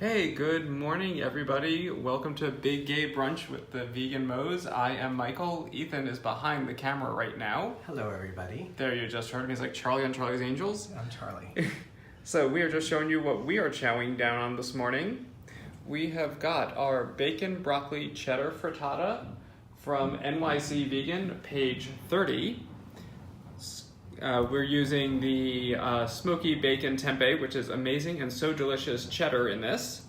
Hey, good morning, everybody. Welcome to Big Gay Brunch with the Vegan Moes. I am Michael. Ethan is behind the camera right now. Hello, everybody. There, you just heard me. He's like Charlie on Charlie's Angels. I'm Charlie. So we are just showing you what we are chowing down on this morning. We have got our bacon broccoli cheddar frittata from NYC Vegan, page 30. We're using the smoky bacon tempeh, which is amazing and so delicious cheddar in this.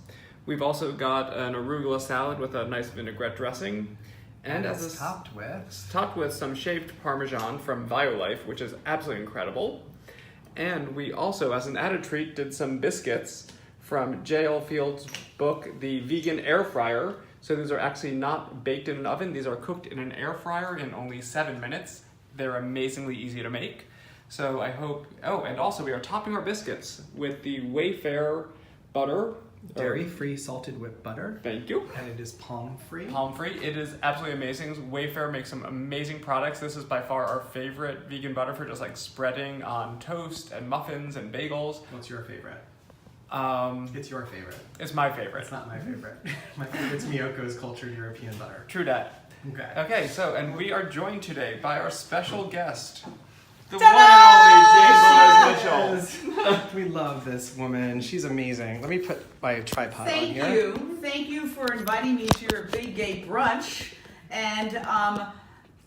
We've also got an arugula salad with a nice vinaigrette dressing. And it's topped with some shaved Parmesan from Violife, which is absolutely incredible. And we also, as an added treat, did some biscuits from J.L. Field's book, The Vegan Air Fryer. So these are actually not baked in an oven. These are cooked in an air fryer in only 7 minutes. They're amazingly easy to make. So I hope, and also we are topping our biscuits with the Wayfair butter. Dairy-free salted whipped butter. Thank you. And it is palm-free. Palm-free. It is absolutely amazing. Wayfair makes some amazing products. This is by far our favorite vegan butter for just like spreading on toast and muffins and bagels. What's your favorite? It's your favorite. It's my favorite. It's not my favorite. My favorite's Miyoko's cultured European butter. True that. Okay, so, and we are joined today by our special guest, the one and only Jane Mitchell. We love this woman. She's amazing. Let me put my tripod on here. Thank you for inviting me to your Big Gay Brunch. And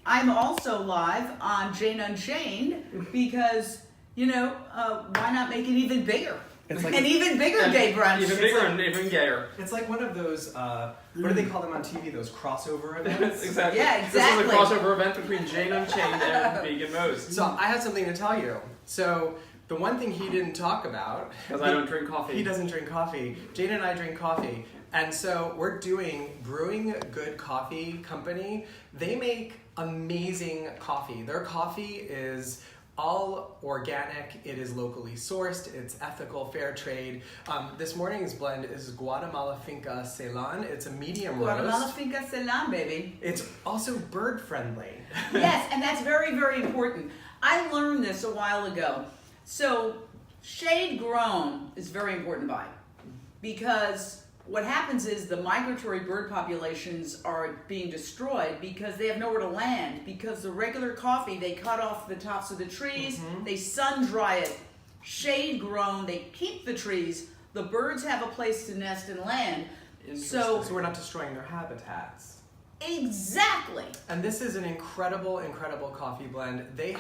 I'm also live on Jane Unchained because, why not make it even bigger? It's like an even bigger gay brunch. Even bigger and even gayer. It's like one of those, what do they call them on TV? Those crossover events? Exactly. Yeah, exactly. This is a crossover event between Jane Unchained and Vegan Moes. So I have something to tell you. So the one thing he didn't talk about... Because I don't drink coffee. He doesn't drink coffee. Jane and I drink coffee. And so we're doing Brewing Good Coffee Company. They make amazing coffee. Their coffee is all organic, it is locally sourced, it's ethical, fair trade. This morning's blend is Guatemala Finca Ceylon. It's a medium roast. Guatemala Finca Ceylon, baby. It's also bird friendly. Yes, and that's very, very important. I learned this a while ago. So, shade grown is very important by because what happens is the migratory bird populations are being destroyed because they have nowhere to land, because the regular coffee, they cut off the tops of the trees, they sun dry it. Shade grown, they keep the trees, the birds have a place to nest and land. So we're not destroying their habitats. Exactly. And this is an incredible, incredible coffee blend. We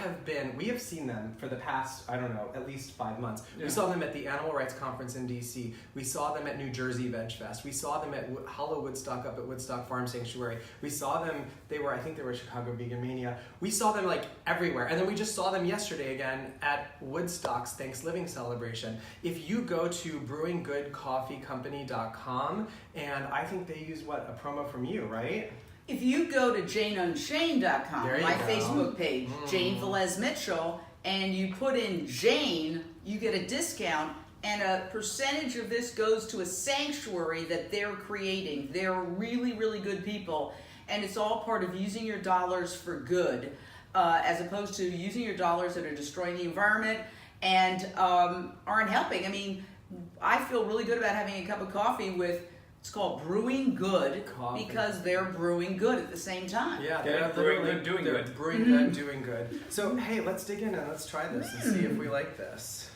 have seen them for the past, at least 5 months. Yeah. We saw them at the Animal Rights Conference in DC. We saw them at New Jersey Veg Fest. We saw them at Hollow Woodstock up at Woodstock Farm Sanctuary. We saw them, I think they were at Chicago Vegan Mania. We saw them like everywhere. And then we just saw them yesterday again at Woodstock's Thanksgiving celebration. If you go to brewinggoodcoffeecompany.com, and I think they use a promo from you, right? If you go to JaneUnchained.com, my Facebook page, Jane Velez Mitchell, and you put in Jane, you get a discount, and a percentage of this goes to a sanctuary that they're creating. They're really, really good people, and it's all part of using your dollars for good, as opposed to using your dollars that are destroying the environment and aren't helping. I mean, I feel really good about having a cup of coffee with... It's called Brewing Good because they're brewing good at the same time. Yeah, they're brewing good, doing good. Brewing good, doing good. So, hey, let's dig in and let's try this and see if we like this.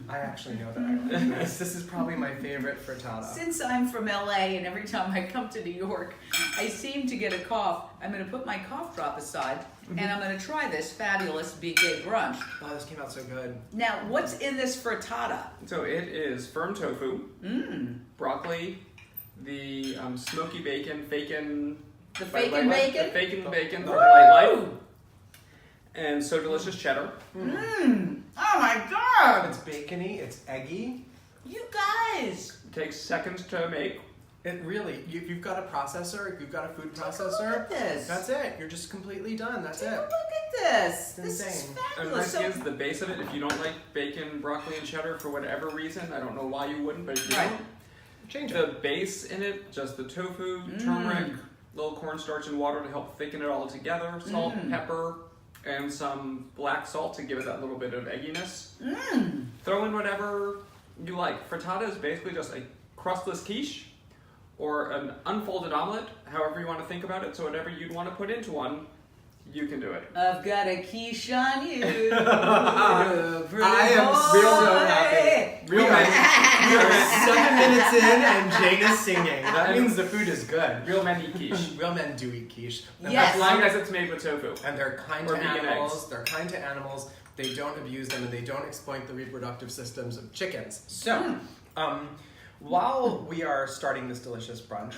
I actually know that I like this. This is probably my favorite frittata. Since I'm from LA and every time I come to New York, I seem to get a cough. I'm going to put my cough drop aside and I'm going to try this fabulous Big Gay Brunch. Oh, this came out so good. Now, what's in this frittata? So it is firm tofu, broccoli, the smoky bacon, bacon, the light life, and so delicious cheddar. Oh my God! It's bacony, it's eggy. You guys! It takes seconds to make. It really, if you've got a processor, if you've got a food processor, look at this. That's it. You're just completely done. That's Take it. a look at this. It's this insane. is And fabulous. this is the base of it. If you don't like bacon, broccoli, and cheddar for whatever reason, I don't know why you wouldn't, but if you don't, change the base in it, just the tofu, turmeric, little cornstarch and water to help thicken it all together, salt, pepper, and some black salt to give it that little bit of egginess. Throw in whatever you like. Frittata is basically just a crustless quiche, or an unfolded omelet, however you want to think about it. So whatever you'd want to put into one, you can do it. I've got a quiche on you. I am so happy. Real men. We are 7 minutes in and Jane is singing. That means the food is good. Real men eat quiche. Real men do eat quiche. And Yes. As long as it's made with tofu. And they're kind Or to vegan animals. eggs. They're kind to animals. They don't abuse them and they don't exploit the reproductive systems of chickens. So, while we are starting this delicious brunch,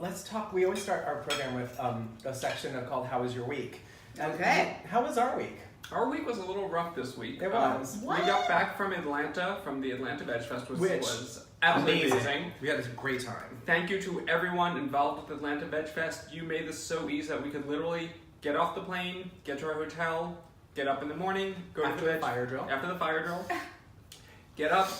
let's talk. We always start our program with a section called "How was your week?" And Okay. How was our week? Our week was a little rough this week. It was. What? We got back from Atlanta, from the Atlanta Veg Fest, which Which was absolutely amazing. We had a great time. Thank you to everyone involved with Atlanta Veg Fest. You made this so easy that we could literally get off the plane, get to our hotel, get up in the morning, go After to the the fire drill. After the fire drill, get up.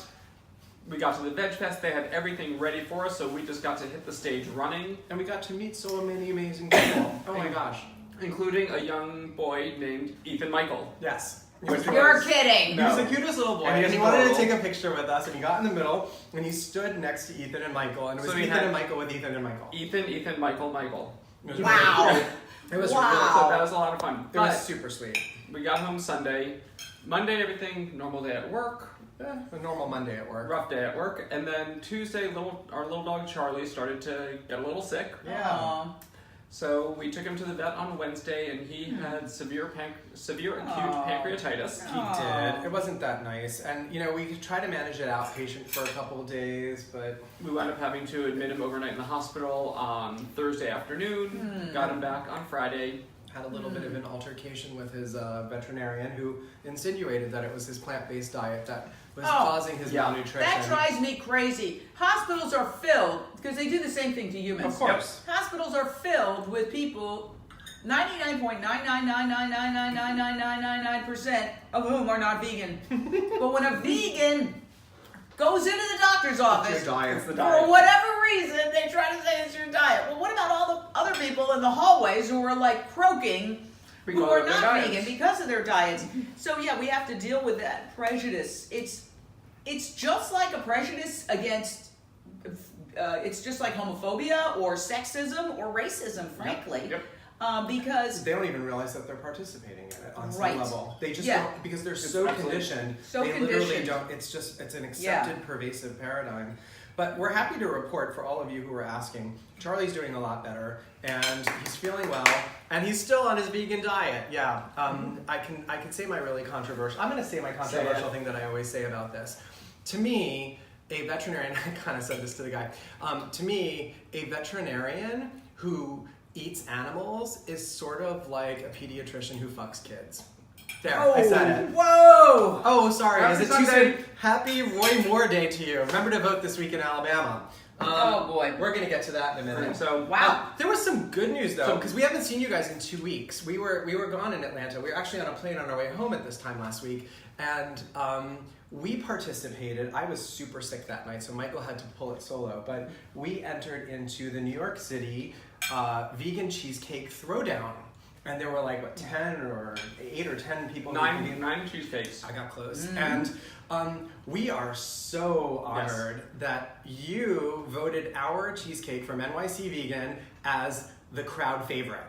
We got to the Veg Fest. They had everything ready for us, so we just got to hit the stage running, And we got to meet so many amazing people. Oh my gosh. including a young boy named Ethan Michael. Yes. Which You're was- kidding. He No. was the cutest little boy, And and he he was wanted to adorable. take a picture with us, and he got in the middle, and he stood next to Ethan and Michael, and it was So we Ethan had- and Michael with Ethan and Michael. Ethan, Michael. It was Wow. really- It was Wow. really So that was a lot of fun. It was But super sweet. we got home Sunday. Monday, everything, normal day at work. A normal Monday at work. Rough day at work, and then Tuesday, our little dog Charlie started to get a little sick. Yeah. Aw. So we took him to the vet on Wednesday, and he had severe acute Aw. pancreatitis. He did. It wasn't that nice, and we tried to manage it outpatient for a couple of days, but We wound up having to admit him overnight in the hospital on Thursday afternoon. Got him back on Friday. had a little bit of an altercation with his veterinarian, who insinuated that it was his plant-based diet that was causing his malnutrition. That drives me crazy. Hospitals are filled, because they do the same thing to humans. Of course. Hospitals are filled with people, 99.999999999% of whom are not vegan. But when a vegan goes into the doctor's office, your diet. It's the for diet. whatever reason, they try to say it's your diet. Well, what about all the other people in the hallways who are like croaking, who Because are of their not diets. vegan because of their diets? So yeah, we have to deal with that prejudice. It's just like a prejudice against. It's just like homophobia or sexism or racism, frankly. Yep. Because They don't even realize that they're participating in it on some Right. level. They just Yeah. don't, because they're It's so absolutely- conditioned. So they literally conditioned. don't. It's an accepted, pervasive paradigm. But we're happy to report, for all of you who are asking, Charlie's doing a lot better, and he's feeling well, and he's still on his vegan diet. Yeah, I can say my really controversial. I'm going to say my controversial thing that I always say about this. To me, a veterinarian. I kind of said this to the guy. To me, a veterinarian who eats animals is sort of like a pediatrician who fucks kids. There, I said it. Whoa! Oh, sorry. Happy Is it too Sunday. soon? Happy Roy Moore Day to you. Remember to vote this week in Alabama. Oh, boy. We're going to get to that in a minute. So Wow. There was some good news though, So- because we haven't seen you guys in 2 weeks. We were gone in Atlanta. We were actually on a plane on our way home at this time last week, and we participated. I was super sick that night, so Michael had to pull it solo. But we entered into the New York City vegan cheesecake throwdown, and there were like 8 or 10 people. who could- nine cheesecakes. I got close. And we are so honored that you voted our cheesecake from NYC Vegan as the crowd favorite.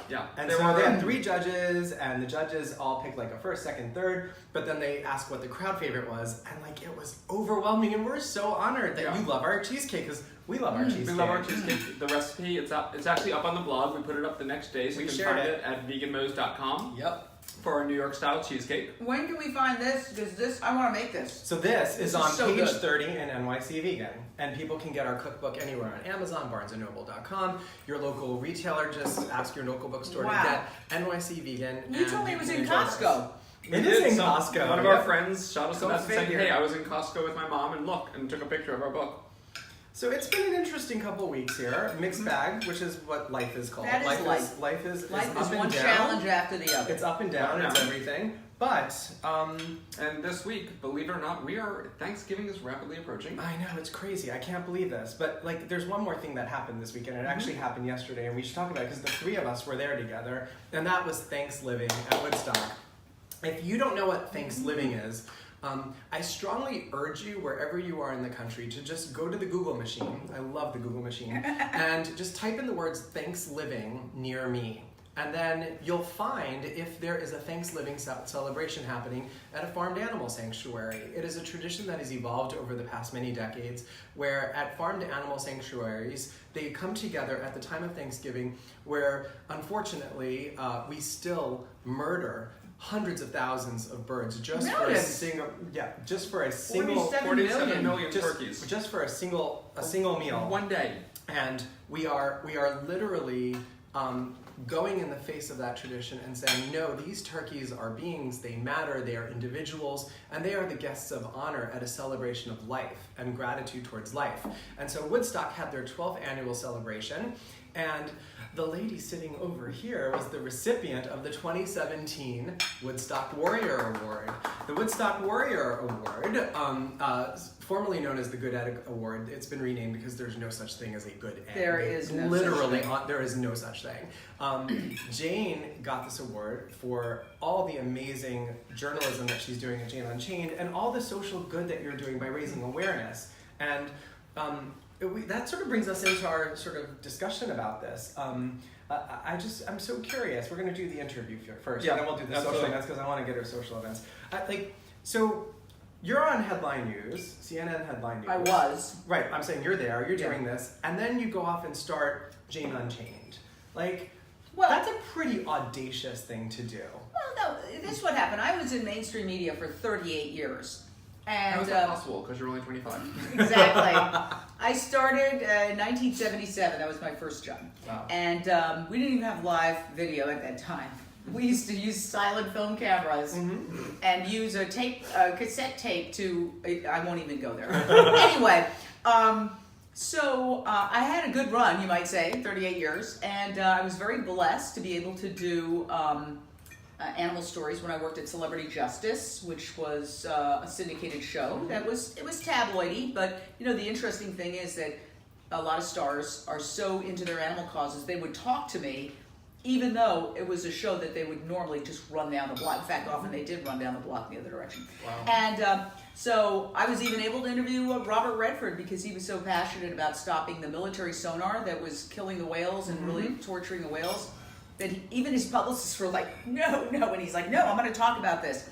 Yeah. And There so were- they had 3 judges, and the judges all picked like a first, second, third, but then they asked what the crowd favorite was, and like it was overwhelming, and we're so honored that Yeah. you love our cheesecake, because we love our cheesecake. We love our cheesecake. The recipe, it's actually up on the blog. We put it up the next day, so We you can shared find it. it at veganmo's.com Yep. for our New York style cheesecake. When can we find this? Because I want to make this. So this is on so page good. 30 in NYC Vegan, and people can get our cookbook anywhere on Amazon, BarnesandNoble.com. Your local retailer, just ask your local bookstore Wow. to get NYC Vegan. You and told me it was can in enjoy this. Costco. It is in Some- Costco. One of Yep. our friends shot us a Go message saying, figure. "Hey, I was in Costco with my mom, and look," and took a picture of our book. So it's been an interesting couple weeks here. Mixed bag, which is what life is called. That is life. Life is Life up is and one down. challenge after the other. It's up and down. Up and It's down. everything. But And this week, believe it or not, Thanksgiving is rapidly approaching. I know, it's crazy. I can't believe this. But like, there's one more thing that happened this weekend. It actually happened yesterday, and we should talk about it because the 3 of us were there together, and that was Thanksgiving at Woodstock. If you don't know what Thanksgiving is, I strongly urge you, wherever you are in the country, to just go to the Google machine. I love the Google machine. And just type in the words Thanksgiving near me. And then you'll find if there is a Thanksgiving celebration happening at a farmed animal sanctuary. It is a tradition that has evolved over the past many decades, where at farmed animal sanctuaries, they come together at the time of Thanksgiving, where unfortunately we still murder hundreds of thousands of birds just for a single 47 million turkeys. Just for a single meal. One day. And we are literally going in the face of that tradition and saying, no, these turkeys are beings, they matter, they are individuals, and they are the guests of honor at a celebration of life and gratitude towards life. And so Woodstock had their 12th annual celebration, and the lady sitting over here was the recipient of the 2017 Woodstock Warrior Award. The Woodstock Warrior Award, formerly known as the Good Egg Award, it's been renamed because there's no such thing as a good egg. There is no Literally, such thing. There is no such thing. Jane got this award for all the amazing journalism that she's doing at Jane Unchained and all the social good that you're doing by raising awareness. And that sort of brings us into our sort of discussion about this. I'm so curious. We're going to do the interview first, and then we'll do the social events because I want to get her social events. So you're on Headline News, CNN Headline News. I was. Right, I'm saying you're there, you're doing this, and then you go off and start Jane Unchained. That's a pretty audacious thing to do. Well, no, this is what happened. I was in mainstream media for 38 years. And, How is that possible? Because you're only 25. Exactly. I started in 1977. That was my first job. Wow. And we didn't even have live video at that time. We used to use silent film cameras and use a cassette tape to, I won't even go there. Anyway, so I had a good run, you might say, 38 years. And I was very blessed to be able to do animal stories when I worked at Celebrity Justice, which was a syndicated show. It was tabloidy, but the interesting thing is that a lot of stars are so into their animal causes, they would talk to me even though it was a show that they would normally just run down the block. In fact, often they did run down the block in the other direction. Wow. And so I was even able to interview Robert Redford because he was so passionate about stopping the military sonar that was killing the whales and really torturing the whales that even his publicists were like, no, and he's like, no, I'm going to talk about this.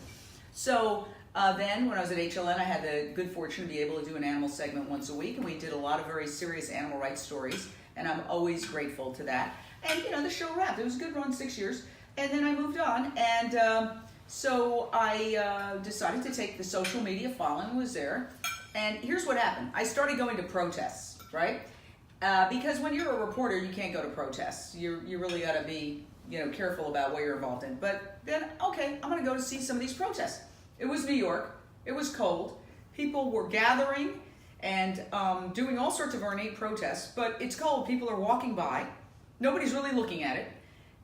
So then when I was at HLN, I had the good fortune to be able to do an animal segment once a week, and we did a lot of very serious animal rights stories, and I'm always grateful to that. And the show wrapped. It was a good run, 6 years, and then I moved on, and so I decided to take the social media following was there, and here's what happened. I started going to protests, right? Because when you're a reporter, you can't go to protests. You really got to be careful about what you're involved in. But then, okay, I'm going to go to see some of these protests. It was New York. It was cold. People were gathering and doing all sorts of ornate protests. But it's cold. People are walking by. Nobody's really looking at it.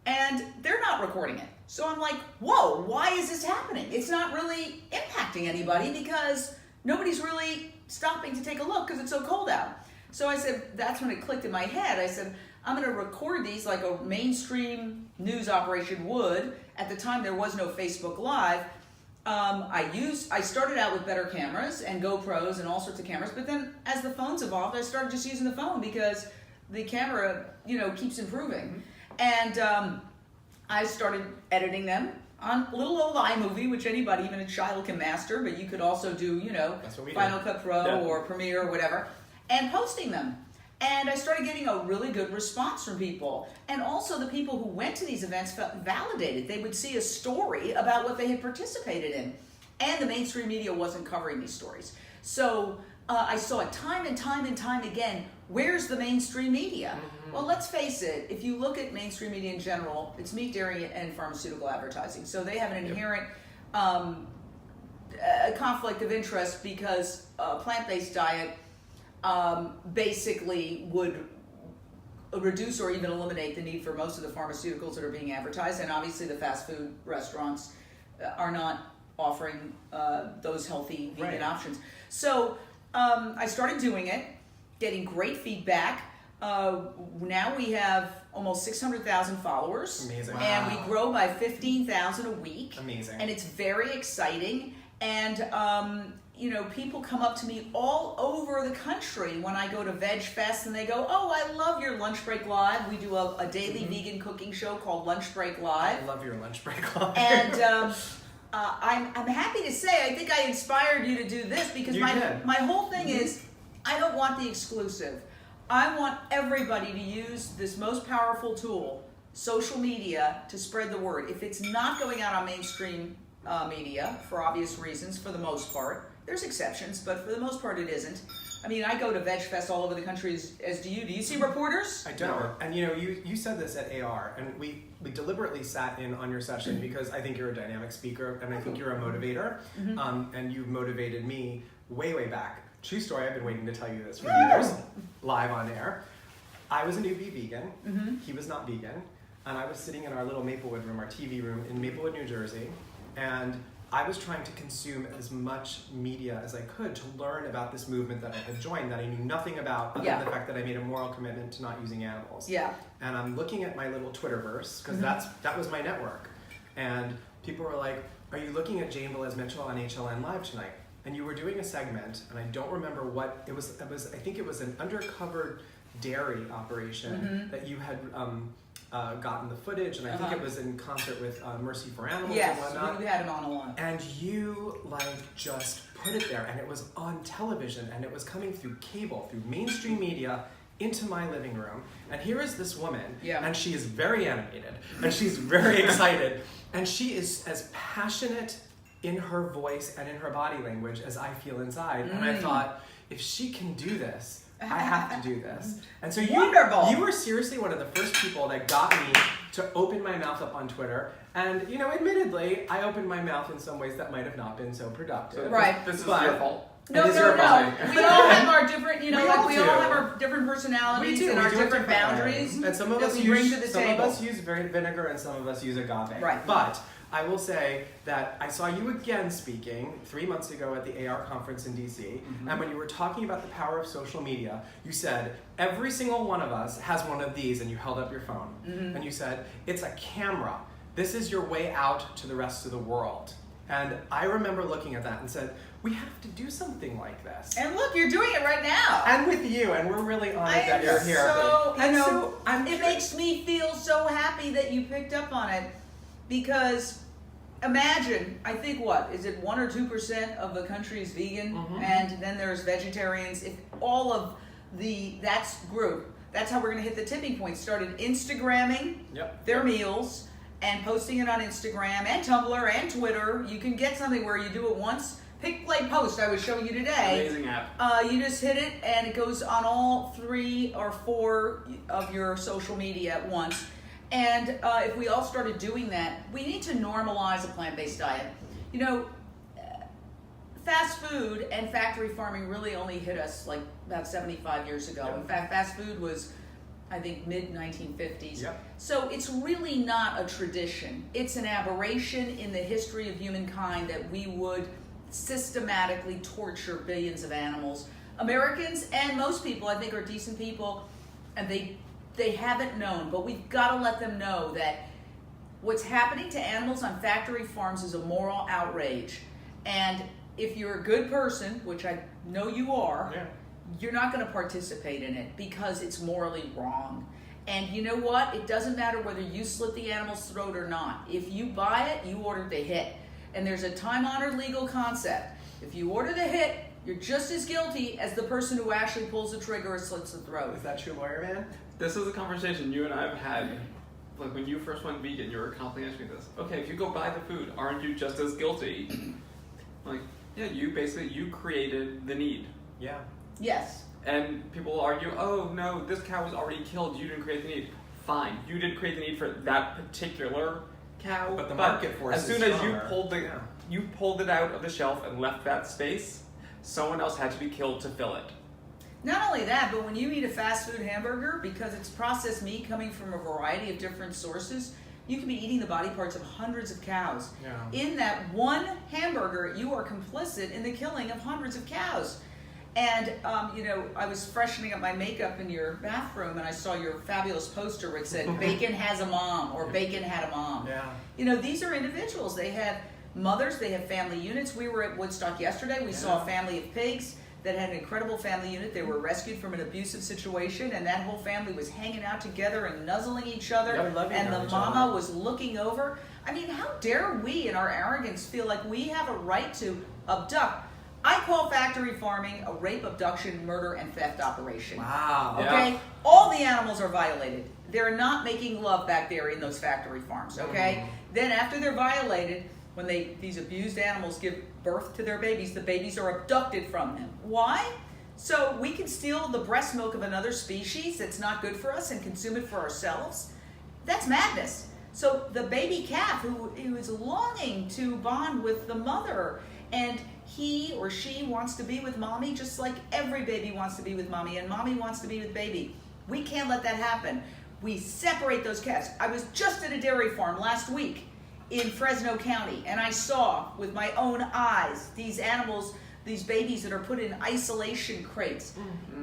And they're not recording it. So I'm like, whoa, why is this happening? It's not really impacting anybody because nobody's really stopping to take a look because it's so cold out. So I said, that's when it clicked in my head. I said, I'm going to record these like a mainstream news operation would. At the time, there was no Facebook Live. I started out with better cameras and GoPros and all sorts of cameras, but then as the phones evolved, I started just using the phone because the camera, keeps improving. And I started editing them on little old iMovie, which anybody, even a child, can master, but you could also do, Final Cut Pro or Premiere or whatever, and posting them. And I started getting a really good response from people. And also the people who went to these events felt validated. They would see a story about what they had participated in. And the mainstream media wasn't covering these stories. So I saw it time and time and time again. Where's the mainstream media? Well, let's face it. If you look at mainstream media in general, it's meat, dairy, and pharmaceutical advertising. So they have an inherent conflict of interest because a plant-based diet basically would reduce or even eliminate the need for most of the pharmaceuticals that are being advertised, and obviously the fast food restaurants are not offering those healthy vegan options. So I started doing it, getting great feedback. Now we have almost 600,000 followers. Amazing. And we grow by 15,000 a week. Amazing. And it's very exciting. And people come up to me all over the country when I go to Veg Fest, and they go, "Oh, I love your Lunch Break Live." We do a daily vegan cooking show called Lunch Break Live. I love your Lunch Break Live. And I'm happy to say I think I inspired you to do this, because my whole thing is I don't want the exclusive. I want everybody to use this most powerful tool, social media, to spread the word. If it's not going out on mainstream media, for obvious reasons, for the most part, there's exceptions, but for the most part it isn't. I mean, I go to Veg Fest all over the country, as do you. Do you see reporters? I don't. And you said this at AR, and we deliberately sat in on your session because I think you're a dynamic speaker, and I think you're a motivator, and you've motivated me way, way back. True story, I've been waiting to tell you this for years, live on air. I was a newbie vegan, he was not vegan, and I was sitting in our little Maplewood room, our TV room in Maplewood, New Jersey, and I was trying to consume as much media as I could to learn about this movement that I had joined that I knew nothing about, other than the fact that I made a moral commitment to not using animals. Yeah. And I'm looking at my little Twitterverse, because that was my network. And people were like, "Are you looking at Jane Velez Mitchell on HLN Live tonight?" And you were doing a segment, and I don't remember what it was. I think it was an undercover dairy operation that you had gotten the footage, and I think it was in concert with Mercy for Animals and whatnot. Yes, we had him on a lot. And you just put it there, and it was on television, and it was coming through cable, through mainstream media, into my living room. And here is this woman, and she is very animated, and she's very excited, and she is as passionate in her voice and in her body language as I feel inside. And I thought, if she can do this, I have to do this. And so you were seriously one of the first people that got me to open my mouth up on Twitter. And, admittedly, I opened my mouth in some ways that might have not been so productive. Right. This is your fault. No. We all have our different, we all have our different personalities and our different boundaries. And some of us use vinegar, and some of us use agave. Right. But I will say that I saw you again speaking 3 months ago at the AR conference in DC, and when you were talking about the power of social media, you said, every single one of us has one of these, and you held up your phone, and you said, it's a camera. This is your way out to the rest of the world. And I remember looking at that and said, we have to do something like this. And look, you're doing it right now. And with you, and we're really honored that you're here. It makes me feel so happy that you picked up on it. Because imagine, I think is it 1 or 2% of the country is vegan, and then there's vegetarians. If all of that's group, that's how we're going to hit the tipping point. Started Instagramming their meals and posting it on Instagram and Tumblr and Twitter. You can get something where you do it once. Pick, play, post. I was showing you today. Amazing app. You just hit it, and it goes on all 3 or 4 of your social media at once. And if we all started doing that, we need to normalize a plant-based diet. Fast food and factory farming really only hit us like about 75 years ago. Yep. In fact, fast food was, I think, mid-1950s. Yep. So it's really not a tradition. It's an aberration in the history of humankind that we would systematically torture billions of animals. Americans and most people, I think, are decent people, and they haven't known, but we've got to let them know that what's happening to animals on factory farms is a moral outrage. And if you're a good person, which I know you are, you're not going to participate in it because it's morally wrong. And you know what? It doesn't matter whether you slit the animal's throat or not. If you buy it, you ordered the hit. And there's a time-honored legal concept. If you order the hit, you're just as guilty as the person who actually pulls the trigger or slits the throat. Is that true, lawyer man? This is a conversation you and I have had. Like when you first went vegan, you were constantly asking me this. Okay, if you go buy the food, aren't you just as guilty? Like, yeah, you created the need. Yeah. Yes. And people will argue, oh no, this cow was already killed, you didn't create the need. Fine, you didn't create the need for that particular cow. But the market force as soon as you pulled it out of the shelf and left that space, someone else had to be killed to fill it. Not only that, but when you eat a fast food hamburger, because it's processed meat coming from a variety of different sources, you can be eating the body parts of hundreds of cows. Yeah. In that one hamburger, you are complicit in the killing of hundreds of cows. And, I was freshening up my makeup in your bathroom, and I saw your fabulous poster where it said, bacon has a mom, or bacon had a mom. Yeah. These are individuals. They have mothers, they have family units. We were at Woodstock yesterday. We saw a family of pigs that had an incredible family unit. They were rescued from an abusive situation, and that whole family was hanging out together and nuzzling each other, and the mama was looking over. I mean, how dare we in our arrogance feel like we have a right to abduct? I call factory farming a rape, abduction, murder, and theft operation. Wow. Okay? Yeah. All the animals are violated. They're not making love back there in those factory farms, okay? Then after they're violated, when these abused animals give birth to their babies, the babies are abducted from them. Why? So we can steal the breast milk of another species that's not good for us and consume it for ourselves? That's madness. So the baby calf who is longing to bond with the mother, and he or she wants to be with mommy just like every baby wants to be with mommy, and mommy wants to be with baby. We can't let that happen. We separate those calves. I was just at a dairy farm last week in Fresno County, and I saw with my own eyes these animals, these babies that are put in isolation crates.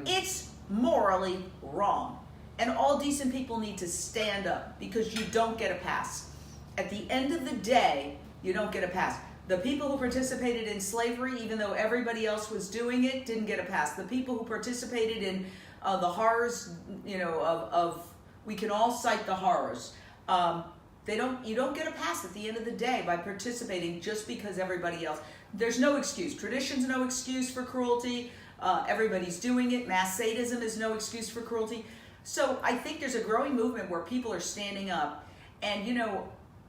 It's morally wrong. And all decent people need to stand up, because you don't get a pass. At the end of the day, you don't get a pass. The people who participated in slavery, even though everybody else was doing it, didn't get a pass. The people who participated in the horrors, of we can all cite the horrors. You don't get a pass at the end of the day by participating just because everybody else. There's no excuse. Tradition's no excuse for cruelty. Everybody's doing it. Mass sadism is no excuse for cruelty. So I think there's a growing movement where people are standing up. And,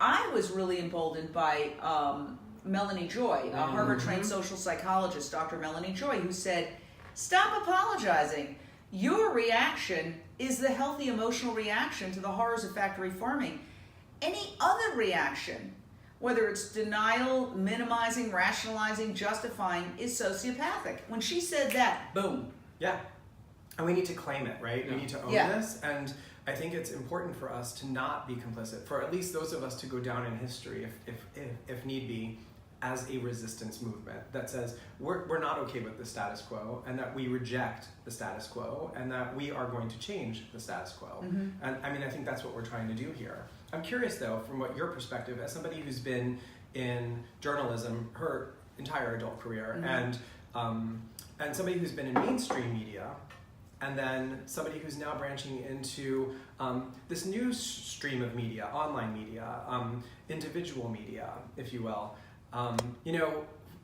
I was really emboldened by Melanie Joy, a Harvard-trained social psychologist, Dr. Melanie Joy, who said, stop apologizing. Your reaction is the healthy emotional reaction to the horrors of factory farming. Any other reaction, whether it's denial, minimizing, rationalizing, justifying, is sociopathic. When she said that, boom. Yeah. And we need to claim it, right? Yeah. We need to own this. And I think it's important for us to not be complicit, for at least those of us to go down in history, if need be, as a resistance movement that says we're not okay with the status quo, and that we reject the status quo, and that we are going to change the status quo. And I think that's what we're trying to do here. I'm curious though, from what your perspective, as somebody who's been in journalism her entire adult career, and somebody who's been in mainstream media, and then somebody who's now branching into this new stream of media, online media, individual media, if you will.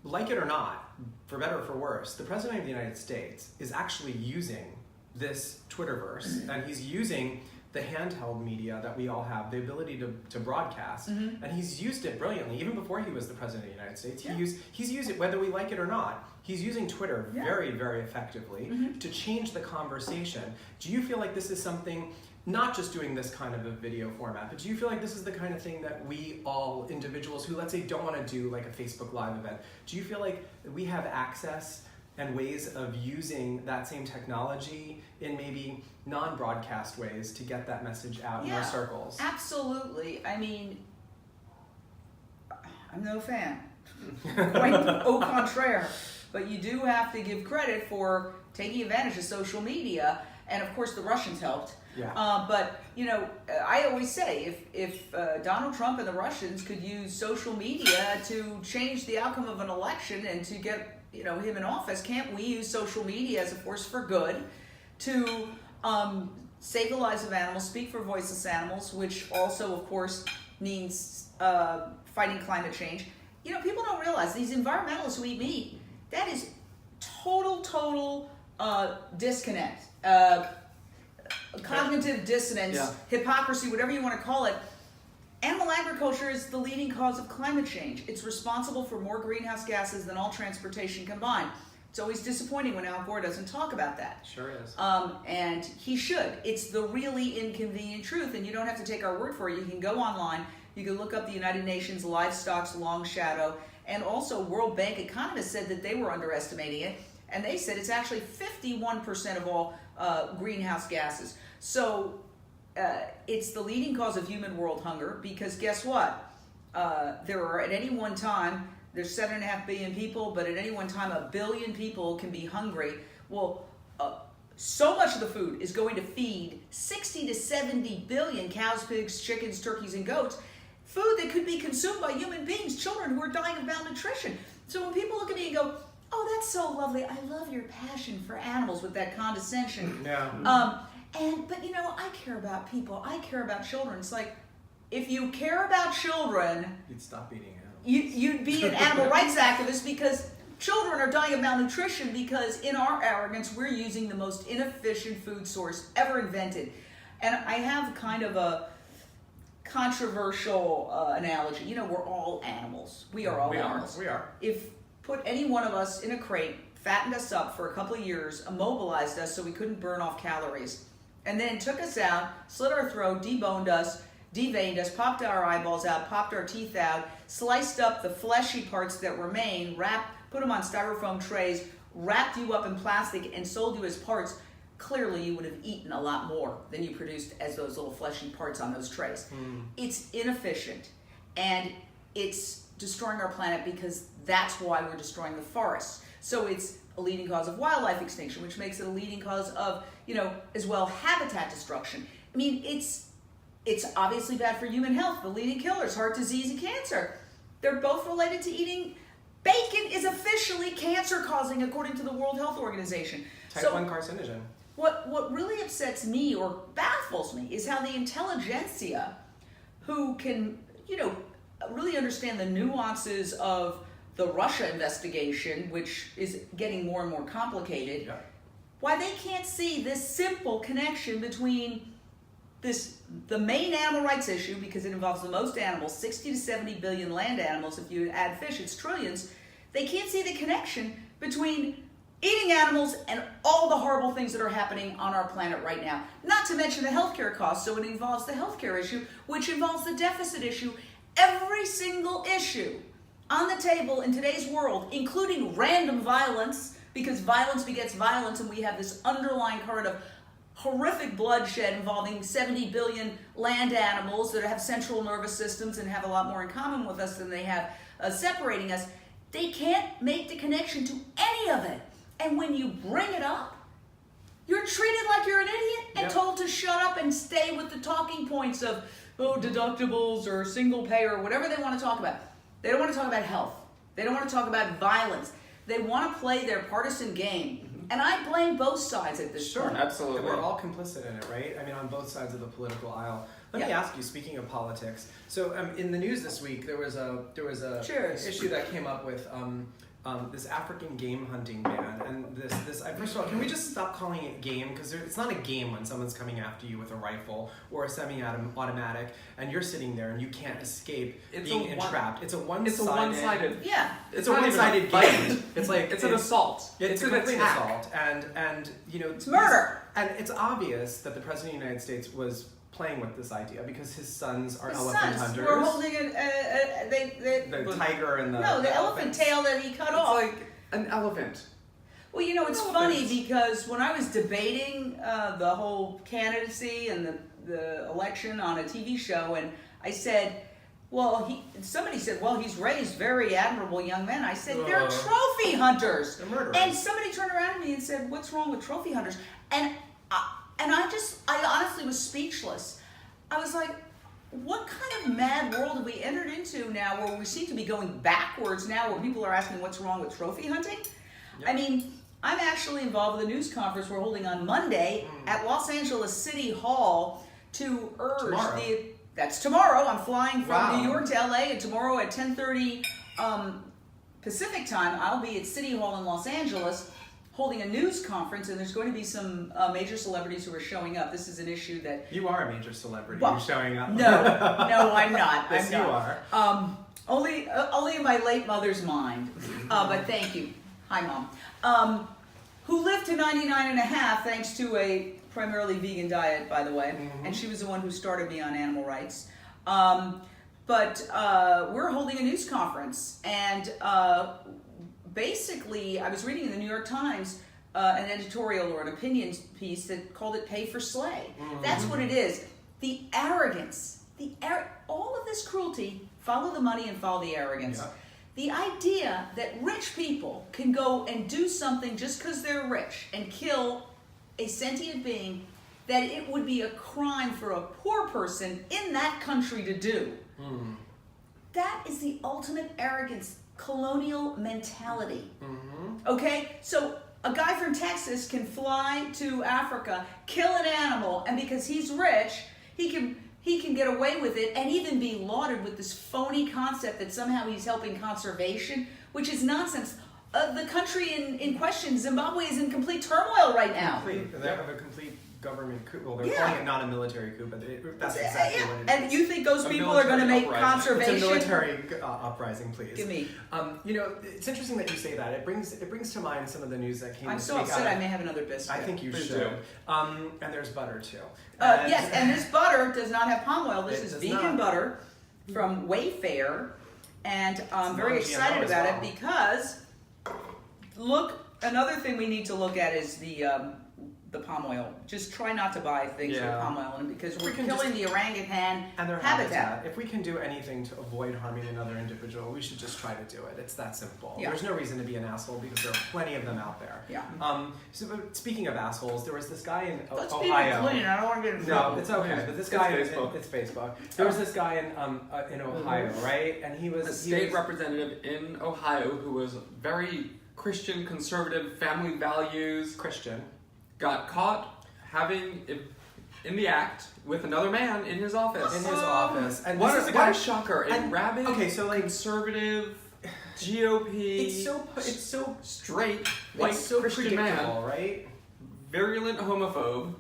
Like it or not, for better or for worse, the President of the United States is actually using this Twitterverse, and he's using the handheld media that we all have, the ability to broadcast, and he's used it brilliantly. Even before he was the President of the United States, he's used it, whether we like it or not. He's using Twitter very, very effectively to change the conversation. Do you feel like this is something, not just doing this kind of a video format, but do you feel like this is the kind of thing that we all, individuals who, let's say, don't want to do like a Facebook Live event, do you feel like we have access and ways of using that same technology in maybe non-broadcast ways to get that message out in our circles? Absolutely. I mean, I'm no fan. Quite au contraire. But you do have to give credit for taking advantage of social media, and of course the Russians helped. But I always say, if Donald Trump and the Russians could use social media to change the outcome of an election and to get him in office, can't we use social media as a force for good to save the lives of animals, speak for voiceless animals, which also, of course, means fighting climate change? People don't realize these environmentalists we meet, that is total disconnect. Cognitive dissonance, hypocrisy, whatever you want to call it. Animal agriculture is the leading cause of climate change. It's responsible for more greenhouse gases than all transportation combined. It's always disappointing when Al Gore doesn't talk about that. Sure is. And he should. It's the really inconvenient truth, and you don't have to take our word for it. You can go online, you can look up the United Nations Livestock's Long Shadow, and also World Bank economists said that they were underestimating it, and they said it's actually 51% of all greenhouse gases. So it's the leading cause of human world hunger, because guess what? There are at any one time, there's 7.5 billion people, but at any one time 1 billion people can be hungry. Well, so much of the food is going to feed 60 to 70 billion cows, pigs, chickens, turkeys, and goats. food that could be consumed by human beings, children who are dying of malnutrition. So when people look at me and go, oh, that's so lovely. I love your passion for animals with that condescension. Yeah. But you know, I care about people. I care about children. It's like, if you care about children, You'd stop eating animals. you'd be an animal rights activist, because children are dying of malnutrition because in our arrogance, we're using the most inefficient food source ever invented. And I have kind of a controversial analogy. You know, we're all animals. We are all animals. We are. If put any one of us in a crate, fattened us up for a couple of years, immobilized us so we couldn't burn off calories, and then took us out, slit our throat, deboned us, deveined us, popped our eyeballs out, popped our teeth out, sliced up the fleshy parts that remain, put them on styrofoam trays, wrapped you up in plastic, and sold you as parts, clearly you would have eaten a lot more than you produced as those little fleshy parts on those trays. It's inefficient, and it's destroying our planet, because that's why we're destroying the forests. So it's a leading cause of wildlife extinction, which makes it a leading cause of, you know, as well, habitat destruction. I mean, it's obviously bad for human health. The leading killers, heart disease and cancer, they're both related to eating. Bacon is officially cancer-causing according to the World Health Organization. Type 1 carcinogen. What really upsets me or baffles me is how the intelligentsia, who can, you know, really understand the nuances of the Russia investigation, which is getting more and more complicated, why they can't see this simple connection between the main animal rights issue, because it involves the most animals, 60 to 70 billion land animals. If you add fish, it's trillions. They can't see the connection between eating animals and all the horrible things that are happening on our planet right now. Not to mention the healthcare costs. So it involves the healthcare issue, which involves the deficit issue. Every single issue on the table in today's world, including random violence, because violence begets violence, and we have this underlying current of horrific bloodshed involving 70 billion land animals that have central nervous systems and have a lot more in common with us than they have separating us. They can't make the connection to any of it. And when you bring it up, you're treated like you're an idiot and told to shut up and stay with the talking points of, oh, deductibles or single payer or whatever they want to talk about. They don't want to talk about health. They don't want to talk about violence. They want to play their partisan game. And I blame both sides at this point. Absolutely. And we're all complicit in it, right? I mean, on both sides of the political aisle. Let me ask you, speaking of politics, so in the news this week, there was a issue that came up with this African game hunting ban, and this. First of all, can we just stop calling it game? Because it's not a game when someone's coming after you with a rifle or a semi-automatic, and you're sitting there and you can't escape being entrapped. It's a one-sided. It's a one-sided game. It's an assault. It's a complete assault, and you know, it's murder. And it's obvious that the President of the United States was playing with this idea because his sons are elephant hunters. We're holding the tiger and the elephant tail that he cut off. It's like an elephant. Well, you know, it's funny because when I was debating the whole candidacy and the election on a TV show, and I said, somebody said, well, he's raised very admirable young men. I said, they're trophy hunters. They're murderers. And somebody turned around to me and said, what's wrong with trophy hunters? And I honestly was speechless. I was like, what kind of mad world have we entered into now where we seem to be going backwards now, where people are asking what's wrong with trophy hunting? Yep. I mean, I'm actually involved with a news conference we're holding on Monday at Los Angeles City Hall to urge that's tomorrow. I'm flying from New York to LA, and tomorrow at 10:30 Pacific time, I'll be at City Hall in Los Angeles holding a news conference, and there's going to be some major celebrities who are showing up. This is an issue that... You are a major celebrity. You're showing up. No, I'm not. Yes, I'm not. You are. Only in my late mother's mind. But thank you. Hi, Mom. Who lived to 99 and a half thanks to a primarily vegan diet, by the way. Mm-hmm. And she was the one who started me on animal rights. But we're holding a news conference, and basically, I was reading in the New York Times an editorial or an opinion piece that called it "Pay for Slay." Mm-hmm. That's what it is. The arrogance, all of this cruelty. Follow the money and follow the arrogance. Yeah. The idea that rich people can go and do something just because they're rich and kill a sentient being that it would be a crime for a poor person in that country to do. That is the ultimate arrogance, colonial mentality. Mm-hmm. Okay? So a guy from Texas can fly to Africa, kill an animal, and because he's rich, he can get away with it and even be lauded with this phony concept that somehow he's helping conservation, which is nonsense. The country in question, Zimbabwe, is in complete turmoil right now. They have a complete government coup. Well, they're Yeah. calling it not a military coup, but that's exactly what it is. And you think those A people are going to make military uprising. conservation? It's a military uprising, please. Give me. It's interesting that you say that. It brings to mind some of the news that came. I'm this so week upset out I of- may have another biscuit. I think you Please should. do. And there's butter too. Yes, and this butter does not have palm oil. This It is does vegan not. butter from Wayfair, and I'm very non-GMO excited as about well. it because another thing we need to look at is the palm oil. Just try not to buy things with Yeah. palm oil in it because We we're can killing the orangutan And their habitat. If we can do anything to avoid harming another individual, we should just try to do it. It's that simple. Yeah. There's no reason to be an asshole because there are plenty of them out there. Yeah. But speaking of assholes, there was this guy in Let's keep Ohio. it clean. I don't want to get in No, trouble. it's okay. Okay. But this It's guy, Facebook. it's Facebook. There was this guy in Ohio, right? And he was A he state was- representative in Ohio who was very Christian, conservative, family values, Christian. got caught having in the act with another man in his office. In his office. And What this is a, a what guy. a shocker! A and- rabid, okay, so, like- conservative, GOP, It's so straight white it's so Christian man, predictable, right? virulent homophobe,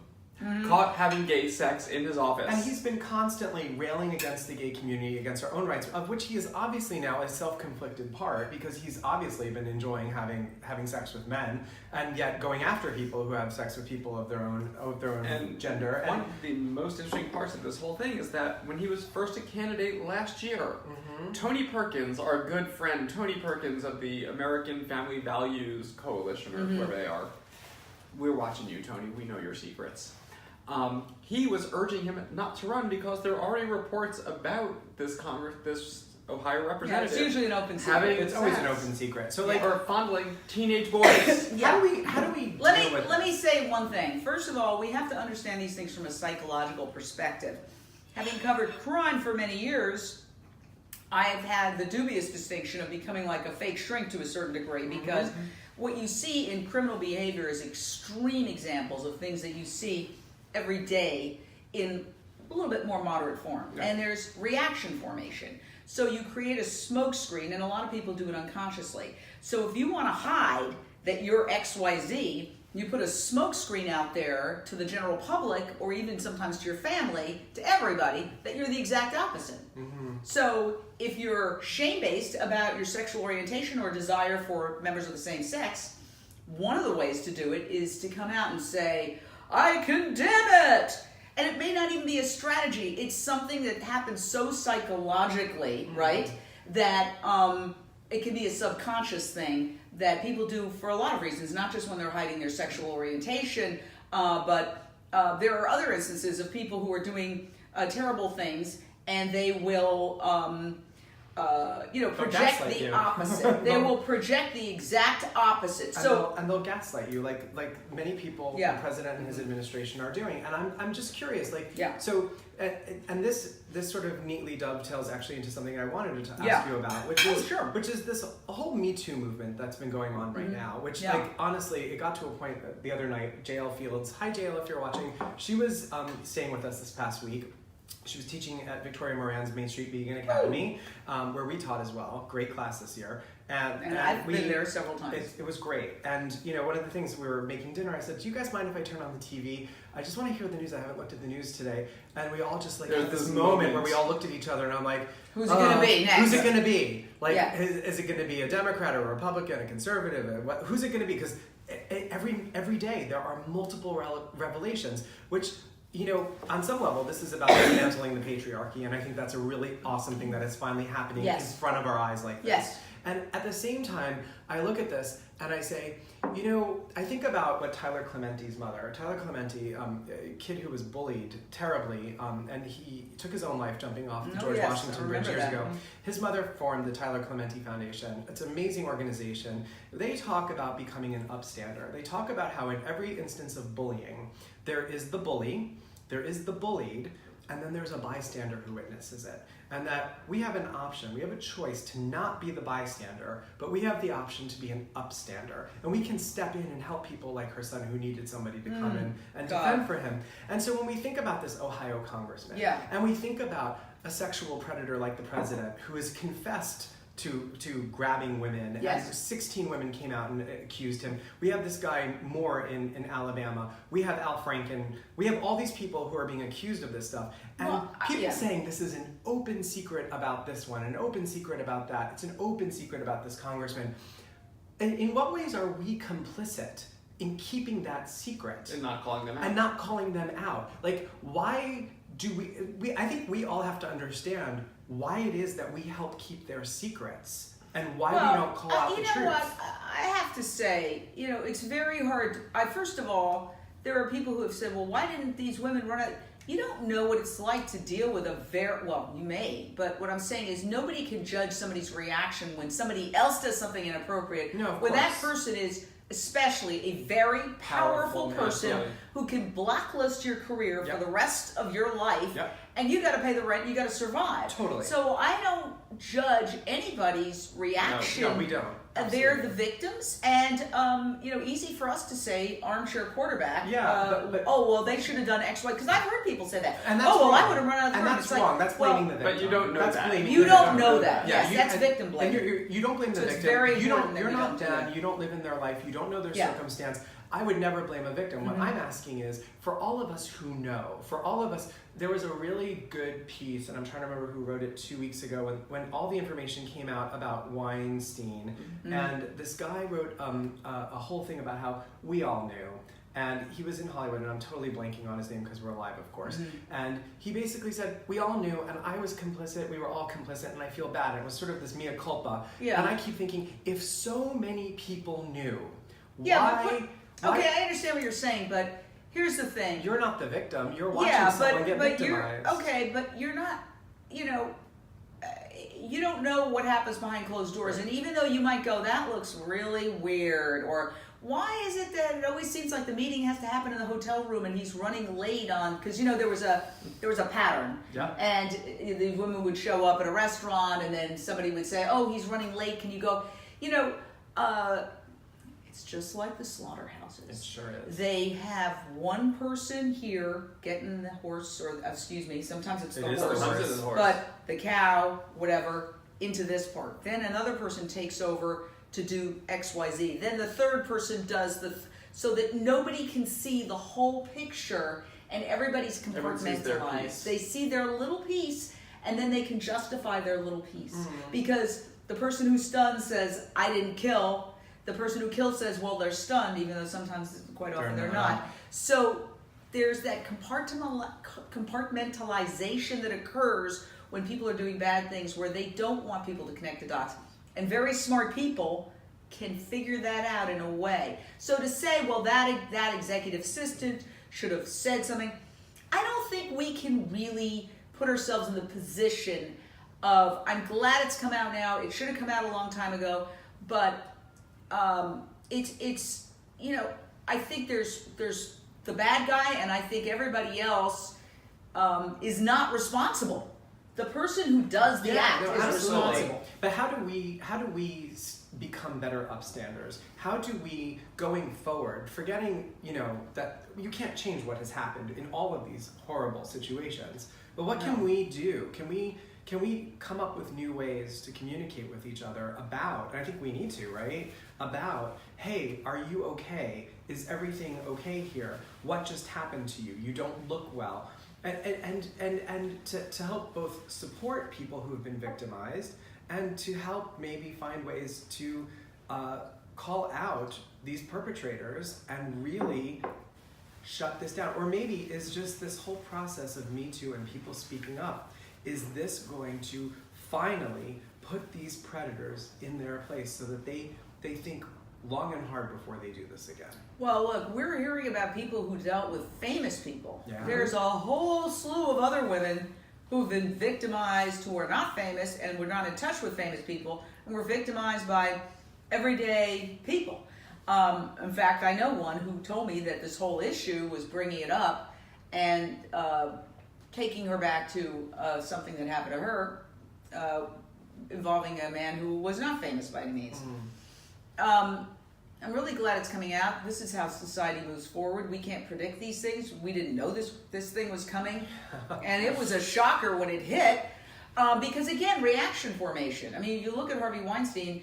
caught having gay sex in his office. And he's been constantly railing against the gay community, against our own rights, of which he is obviously now a self-conflicted part because he's obviously been enjoying having sex with men, and yet going after people who have sex with people of their own And gender. One of the most interesting parts of this whole thing is that when he was first a candidate last year, Tony Perkins, our good friend Tony Perkins of the American Family Values Coalition, or whoever they are, we're watching you, Tony. We know your secrets. He was urging him not to run because there are already reports about this Ohio Yeah, representative it's usually an open secret. having It's always an sex open secret. So or fondling teenage boys. Yeah. how do we Let deal with me this? say one thing. First of all, we have to understand these things from a psychological perspective. Having covered crime for many years, I have had the dubious distinction of becoming like a fake shrink to a certain degree because what you see in criminal behavior is extreme examples of things that you see every day in a little bit more moderate form. Yeah. And there's reaction formation. So you create a smoke screen, and a lot of people do it unconsciously. So if you want to hide that you're XYZ, you put a smoke screen out there to the general public, or even sometimes to your family, to everybody, that you're the exact opposite. So if you're shame-based about your sexual orientation or desire for members of the same sex, one of the ways to do it is to come out and say, I condemn it! And it may not even be a strategy. It's something that happens so psychologically, right, that it can be a subconscious thing that people do for a lot of reasons, not just when they're hiding their sexual orientation, but there are other instances of people who are doing terrible things, and they will project gaslight the you. opposite. They will project the exact opposite. And they'll gaslight you, like many people, Yeah. the president and his administration are doing. And I'm just curious, Yeah. So, and this sort of neatly dovetails actually into something I wanted to ask Yeah. you about, which is sure. which is this whole Me Too movement that's been going on right now. Which, Yeah. like, honestly, it got to a point that the other night, JL Fields, hi JL, if you're watching, she was staying with us this past week. She was teaching at Victoria Moran's Main Street Vegan Academy, where we taught as well. Great class this year. And I've been there several times. It was great. And, one of the things, we were making dinner, I said, do you guys mind if I turn on the TV? I just want to hear the news. I haven't looked at the news today. And we all just, There's had this this moment where moment. we all looked at each other, and I'm like, Who's it going to be next? Who's it going to be? Like, Yeah. is it going to be a Democrat or a Republican, a conservative? Who's it going to be? Because every day there are multiple revelations, which, on some level, this is about dismantling the patriarchy, and I think that's a really awesome thing that is finally happening Yes. in front of our eyes like this. Yes. And at the same time, I look at this and I say, I think about what Tyler Clementi's mother, Tyler Clementi, a kid who was bullied terribly, and he took his own life jumping off the George yes, Washington I Bridge remember years that. ago. His mother formed the Tyler Clementi Foundation. It's an amazing organization. They talk about becoming an upstander. They talk about how in every instance of bullying, there is the bully, there is the bullied, and then there's a bystander who witnesses it. And that we have an option, we have a choice to not be the bystander, but we have the option to be an upstander. And we can step in and help people like her son who needed somebody to come in and defend for him. And so when we think about this Ohio congressman, and we think about a sexual predator like the president who has confessed to grabbing women, and 16 women came out and accused him. We have this guy Moore in Alabama. We have Al Franken. We have all these people who are being accused of this stuff. And people saying this is an open secret about this one, an open secret about that. It's an open secret about this congressman. And in what ways are we complicit in keeping that secret? And not calling them out. And not calling them out. Like, why do we I think we all have to understand why it is that we help keep their secrets and why we don't call out the truth. You know what? I have to say, it's very hard. First of all, there are people who have said, well, why didn't these women run out? You don't know what it's like to deal with you may, but what I'm saying is nobody can judge somebody's reaction when somebody else does something inappropriate. No, of when course. that person is especially a very powerful person yeah. who can blacklist your career for the rest of your life, and you got to pay the rent, you got to survive. Totally. So I don't judge anybody's reaction. No, we don't. They're the victims, and easy for us to say armchair quarterback. But oh well, they should have done X, Y. Because I've heard people say that. And that's wrong. I would have run out of the room. And that's wrong. That's blaming the victim. But you don't know that's that. Blaming you the don't victim. know that. Yeah, Yes, that's victim blaming. And you don't blame the So it's victim. very You're important not that we don't do dead. it. You don't live in their life. You don't know their circumstance. I would never blame a victim. What I'm asking is, for all of us who know, for all of us, there was a really good piece, and I'm trying to remember who wrote it 2 weeks ago, when all the information came out about Weinstein, and this guy wrote a whole thing about how we all knew. And he was in Hollywood, and I'm totally blanking on his name because we're alive, of course. And he basically said, we all knew, and I was complicit, we were all complicit, and I feel bad. And it was sort of this mea culpa. Yeah. And I keep thinking, if so many people knew, why? Okay, I understand what you're saying, but here's the thing. You're not the victim. You're watching someone get victimized. But you're not, you don't know what happens behind closed doors. And even though you might go, that looks really weird, or why is it that it always seems like the meeting has to happen in the hotel room and he's running late on, because there was a pattern. Yeah. And the women would show up at a restaurant and then somebody would say, oh, he's running late, can you go? It's just like the slaughterhouses. It sure is. They have one person here getting the horse, or excuse me, sometimes it's the horse, but the cow, whatever, into this part. Then another person takes over to do X, Y, Z. Then the third person does so that nobody can see the whole picture and everybody's compartmentalized. They see their little piece, and then they can justify their little piece. Because the person who's stunned says, I didn't kill. The person who killed says, well, they're stunned, even though sometimes, quite often, they're not. So there's that compartmentalization that occurs when people are doing bad things, where they don't want people to connect the dots. And very smart people can figure that out in a way. So to say, well, that executive assistant should have said something, I don't think we can really put ourselves in the position of, I'm glad it's come out now, it should have come out a long time ago, but it's I think there's the bad guy, and I think everybody else is not responsible. The person who does the act is responsible. But how do we become better upstanders? How do we, going forward, forgetting that you can't change what has happened in all of these horrible situations, but what can we do? Can we come up with new ways to communicate with each other about, and I think we need to, right? About, hey, are you okay? Is everything okay here? What just happened to you? You don't look well. And to help both support people who have been victimized, and to help maybe find ways to call out these perpetrators and really shut this down. Or maybe is just this whole process of Me Too and people speaking up, is this going to finally put these predators in their place so that they think long and hard before they do this again? Well, look, we're hearing about people who dealt with famous people. Yeah. There's a whole slew of other women who've been victimized, who are not famous and were not in touch with famous people, and were victimized by everyday people. In fact, I know one who told me that this whole issue was bringing it up, and taking her back to something that happened to her involving a man who was not famous by any means. I'm really glad it's coming out. This is how society moves forward. We can't predict these things. We didn't know this thing was coming. And it was a shocker when it hit. Because again, reaction formation. I mean, you look at Harvey Weinstein,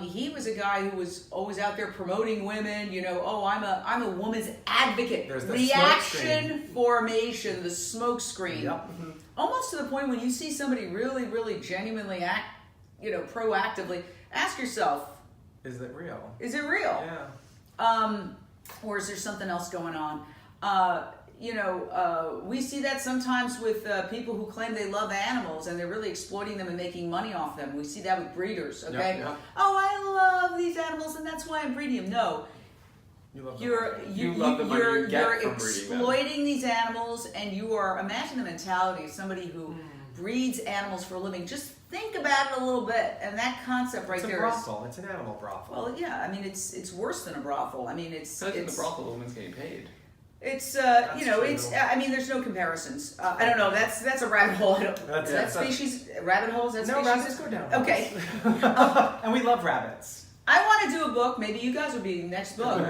he was a guy who was always out there promoting women, I'm a woman's advocate. There's the reaction formation, the smoke screen. Yep. Almost to the point when you see somebody really, really genuinely act, proactively, ask yourself, is it real? is it real? Yeah. Or is there something else going on? We see that sometimes with people who claim they love animals and they're really exploiting them and making money off them. We see that with breeders, okay? Yeah. Oh, I love these animals and that's why I'm breeding them. No. You're exploiting these animals, and you are, imagine the mentality of somebody who breeds animals for a living. Just think about it a little bit, and that concept right there. It's a brothel. It's an animal brothel. Well, yeah. I mean, it's worse than a brothel. I mean, it's in the brothel, the woman's getting paid. It's true. I mean, there's no comparisons. I don't know. That's a rabbit hole. That's species rabbit holes. That's no, species. rabbits go down. Okay. And we love rabbits. I want to do a book. Maybe you guys will be the next book.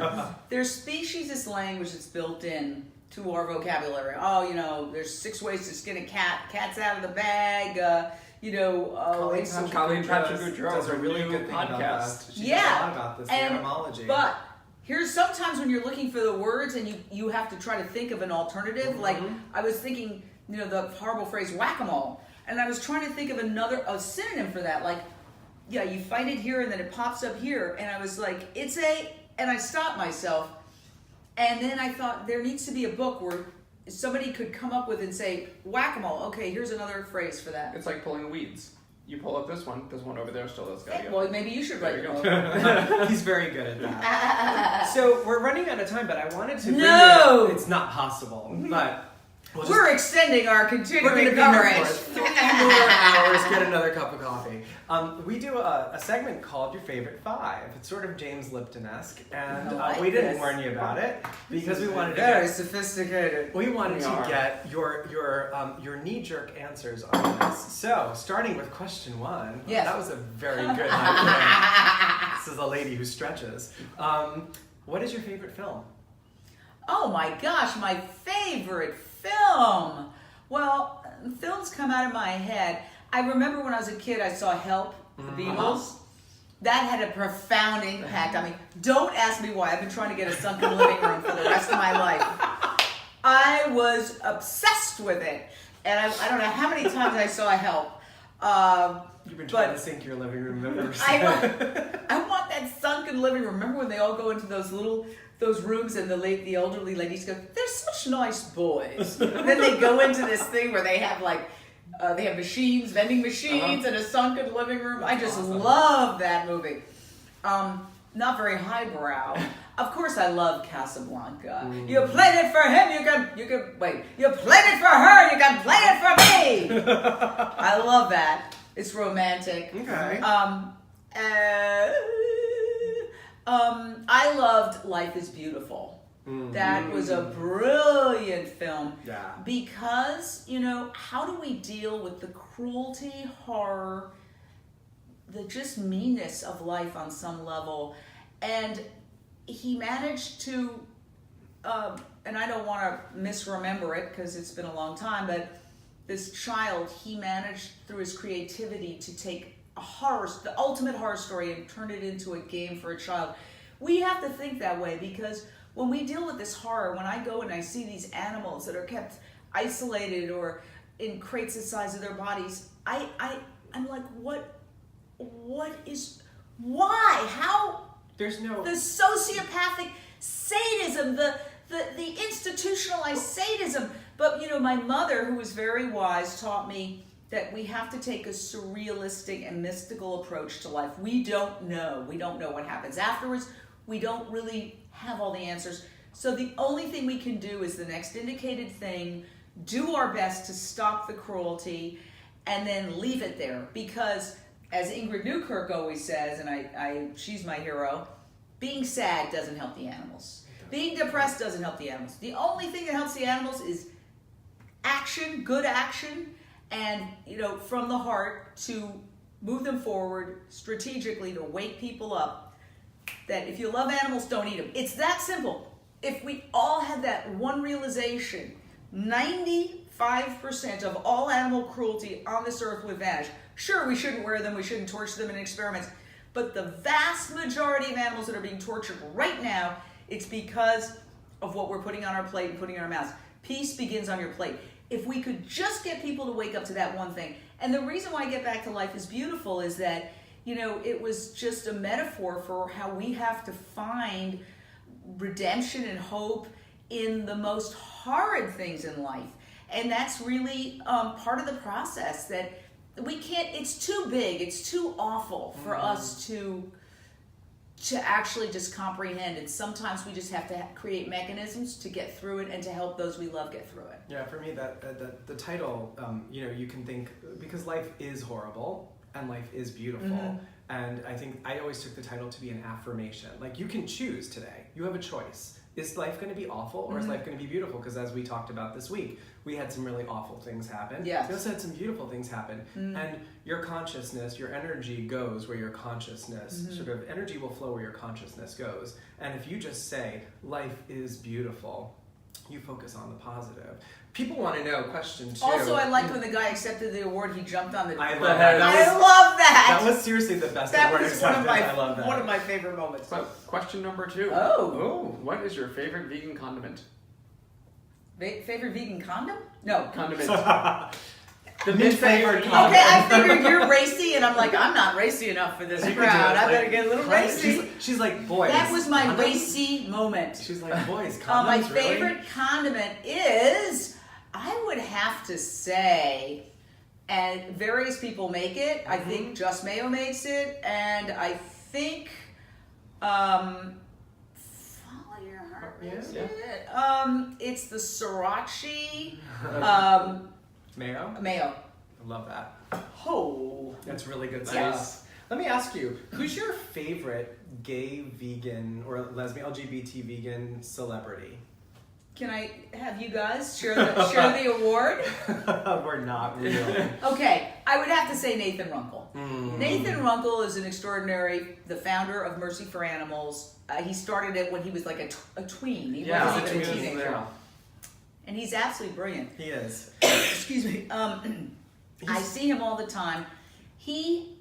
There's speciesist language that's built in to our vocabulary. Oh, there's 6 ways to skin a cat. Cat's out of the bag. Colleen Patrick-Goudreau does a really good podcast. She does a lot about this, the etymology. But here's sometimes when you're looking for the words and you have to try to think of an alternative. Like I was thinking, the horrible phrase whack-a-mole, and I was trying to think of a synonym for that. Like, yeah, you find it here and then it pops up here, and I was like, and I stopped myself, and then I thought there needs to be a book where somebody could come up with and say whack-a-mole. Okay, here's another phrase for that. It's like pulling weeds. You pull up this one over there still has got to go. Well, maybe you should write a book. He's very good at that. So we're running out of time, but I wanted to bring it's not possible, but we're extending our continuing to coverage. 3 more hours, get another cup of coffee. We do a segment called Your Favorite 5. It's sort of James Lipton-esque, and we didn't warn you about it because we wanted to very sophisticated. We wanted to get your knee-jerk answers on this. So, starting with question 1. Yes. That was a very good idea. This is a lady who stretches. What is your favorite film? Oh my gosh, my favorite film. Well, films come out of my head. I remember when I was a kid, I saw Help, the Beatles. That had a profound impact on me. Don't ask me why. I've been trying to get a sunken living room for the rest of my life. I was obsessed with it. And I don't know how many times I saw Help. You've been trying to sink your living room members. I want that sunken living room. Remember when they all go into those rooms and the elderly ladies go, they're such nice boys. And then they go into this thing where they have they have machines, vending machines, and a sunken living room. I just love that movie. Not very highbrow. Of course, I love Casablanca. You played it for him, you can wait. You played it for her, you can play it for me. I love that. It's romantic. Okay. I loved Life is Beautiful. That was a brilliant film. Yeah. Because, how do we deal with the cruelty, horror, the just meanness of life on some level? And he managed to, and I don't want to misremember it because it's been a long time, but this child, he managed through his creativity to take the ultimate horror story and turn it into a game for a child. We have to think that way because when we deal with this horror, when I go and I see these animals that are kept isolated or in crates the size of their bodies, I'm like, why? How? There's no... The sociopathic sadism, the institutionalized sadism. But, my mother, who was very wise, taught me that we have to take a surrealistic and mystical approach to life. We don't know. We don't know what happens afterwards. We don't really have all the answers. So the only thing we can do is the next indicated thing, do our best to stop the cruelty, and then leave it there. Because, as Ingrid Newkirk always says, and she's my hero, being sad doesn't help the animals. Being depressed doesn't help the animals. The only thing that helps the animals is action, good action, and from the heart to move them forward strategically to wake people up that if you love animals, don't eat them. It's that simple. If we all had that one realization, 95% of all animal cruelty on this earth would vanish. Sure, we shouldn't wear them, we shouldn't torture them in experiments, but the vast majority of animals that are being tortured right now, it's because of what we're putting on our plate and putting in our mouths. Peace begins on your plate. If we could just get people to wake up to that one thing. And the reason why Get Back to Life is beautiful is that, it was just a metaphor for how we have to find redemption and hope in the most horrid things in life. And that's really part of the process that we can't, it's too big, it's too awful for us to actually just comprehend. And sometimes we just have to create mechanisms to get through it and to help those we love get through it. Yeah, for me, the title, you can think, because life is horrible and life is beautiful. And I think I always took the title to be an affirmation. Like, you can choose today. You have a choice. Is life going to be awful or is life going to be beautiful? Because as we talked about this week, we had some really awful things happen. Yes. We also had some beautiful things happen. And your consciousness, your energy goes where your consciousness, sort of energy will flow where your consciousness goes. And if you just say, life is beautiful, you focus on the positive. People want to know, question 2. Also, I liked when the guy accepted the award, he jumped on the I love that. I love that. That was seriously the best That award was one of acceptance. I love that. one of my favorite moments. So, question number 2. Oh. What is your favorite vegan condiment? Favorite vegan condom? No. Condiment. The mid-flavored Okay, condiment. I figured you're racy, and I'm like, I'm not racy enough for this You can do crowd. it, I like, better get a little racy. She's like, boys. That was my condoms? racy moment. She's like, boys, condoms, My really? favorite condiment is, I would have to say, and various people make it. I think Just Mayo makes it, and I think Follow Your Heart makes Yeah. it. It's the sriracha Mayo? mayo. I love that. Oh. That's really good stuff. Yes. Let me ask you, who's your favorite gay vegan or lesbian LGBT vegan celebrity? Can I have you guys share the award? We're not really. Okay, I would have to say Nathan Runkle. Nathan Runkle is the founder of Mercy for Animals. He started it when he was like a tween. He wasn't even a teenager. And he's absolutely brilliant. He is. Excuse me. I see him all the time. He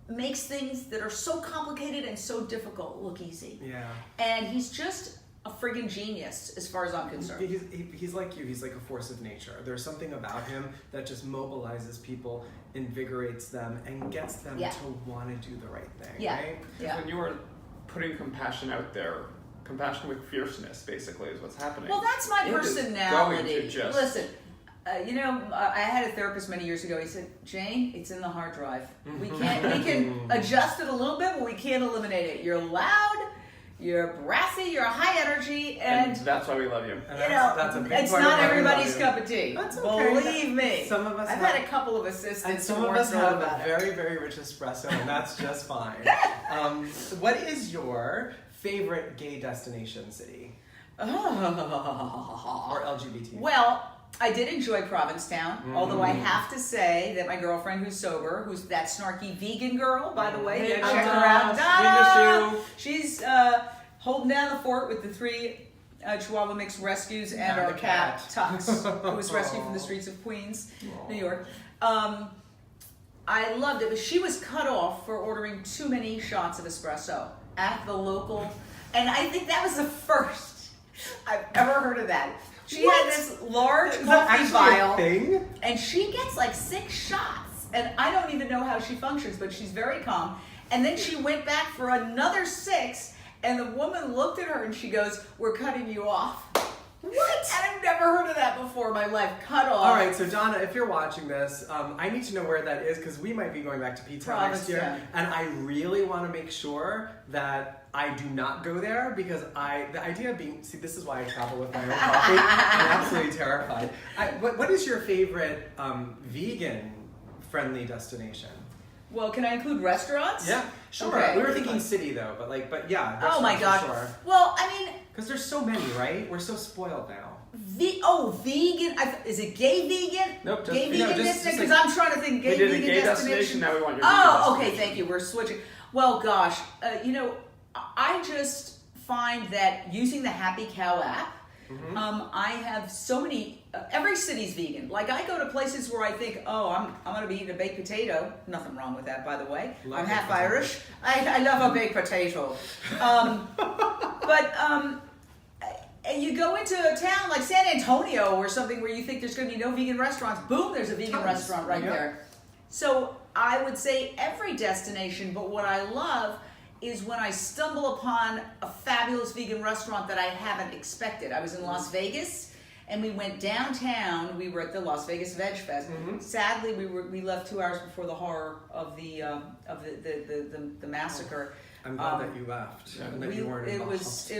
makes things that are so complicated and so difficult look easy. Yeah. And he's just a friggin' genius as far as I'm concerned. He's like you. He's like a force of nature. There's something about him that just mobilizes people, invigorates them, and gets them to want to do the right thing. Yeah. Right? Yeah. When you are putting compassion out there, compassion with fierceness, basically, is what's happening. Well, that's my It is personality. going to just- Listen, I had a therapist many years ago. He said, "Jane, it's in the hard drive. We can adjust it a little bit, but we can't eliminate it. You're loud, you're brassy, you're high energy, and that's why we love you. And that's a big it's part not of why we love everybody's you. cup of tea. That's okay. Believe me. Some of us I've have- had a couple of assistants And some who of weren't us thrilled have about a it. very, very rich espresso, and that's just fine. What is your favorite gay destination city? Or LGBT? Well, I did enjoy Provincetown, although I have to say that my girlfriend who's sober, who's that snarky vegan girl, by the way, Hey, go check her Donna. out. We Donna! miss you. She's holding down the fort with the 3 Chihuahua mixed rescues and And our the cat, cat. Tux, who was rescued from the streets of Queens, New York. I loved it, but she was cut off for ordering too many shots of espresso at the local, and I think that was the first I've ever heard of that. She had this large Is that coffee actually vial, a thing? and she gets like 6 shots, and I don't even know how she functions, but she's very calm. And then she went back for another 6, and the woman looked at her and she goes, "We're cutting you off." What? And I've never heard of that before in my life. Cut off. All right, so Donna, if you're watching this, I need to know where that is because we might be going back to Pizza next year, Provincetown. and I really want to make sure that I do not go there because the idea of being this is why I travel with my own coffee. I'm absolutely terrified. What is your favorite vegan friendly destination? Well, can I include restaurants? Yeah, sure. Okay. We were thinking city though, but yeah. Oh my restaurants gosh. for sure. Well, I mean, Because there's so many, right? We're so spoiled now. Vegan. Is it gay vegan? Nope. Gay vegan destination? Because I'm trying to think gay we did vegan a gay destination. Now we want your vegan okay. destination. Thank you. We're switching. Well, gosh, I just find that using the Happy Cow app, I have so many. Every city's vegan. Like I go to places where I think, I'm going to be eating a baked potato. Nothing wrong with that, by the way. I'm half Irish. I love a baked potato. And you go into a town like San Antonio or something where you think there's going to be no vegan restaurants. Boom, there's a vegan restaurant right there. So I would say every destination, but what I love is when I stumble upon a fabulous vegan restaurant that I haven't expected. I was in Las Vegas and we went downtown. We were at the Las Vegas Veg Fest. Sadly, we left 2 hours before the horror of the massacre. I'm glad that you left and that you weren't involved.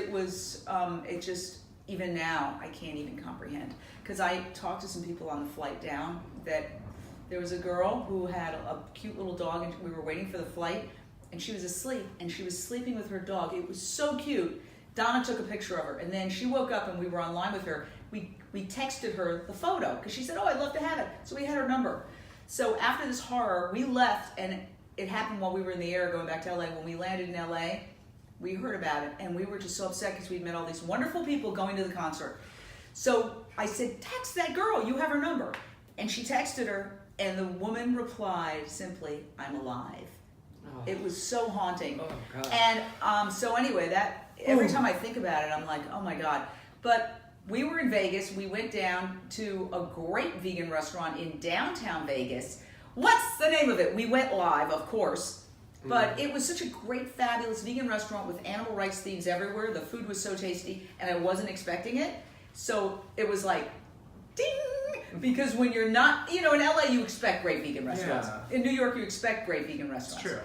It just, even now, I can't even comprehend. Because I talked to some people on the flight down that there was a girl who had a cute little dog and we were waiting for the flight and she was asleep and she was sleeping with her dog. It was so cute. Donna took a picture of her and then she woke up and we were online with her. We texted her the photo because she said, I'd love to have it. So we had her number. So after this horror, we left and it happened while we were in the air going back to LA. When we landed in LA, we heard about it and we were just so upset because we'd met all these wonderful people going to the concert. So I said, text that girl, you have her number. And she texted her and the woman replied simply, I'm alive. Oh. It was so haunting. Oh, God. And so anyway, that every time I think about it, I'm like, oh my God. But we were in Vegas. We went down to a great vegan restaurant in downtown Vegas. What's the name of it? We went live, of course. But it was such a great, fabulous vegan restaurant with animal rights themes everywhere. The food was so tasty, and I wasn't expecting it. So it was like, ding! Because when you're not, in LA you expect great vegan restaurants. Yeah. In New York you expect great vegan restaurants. It's true.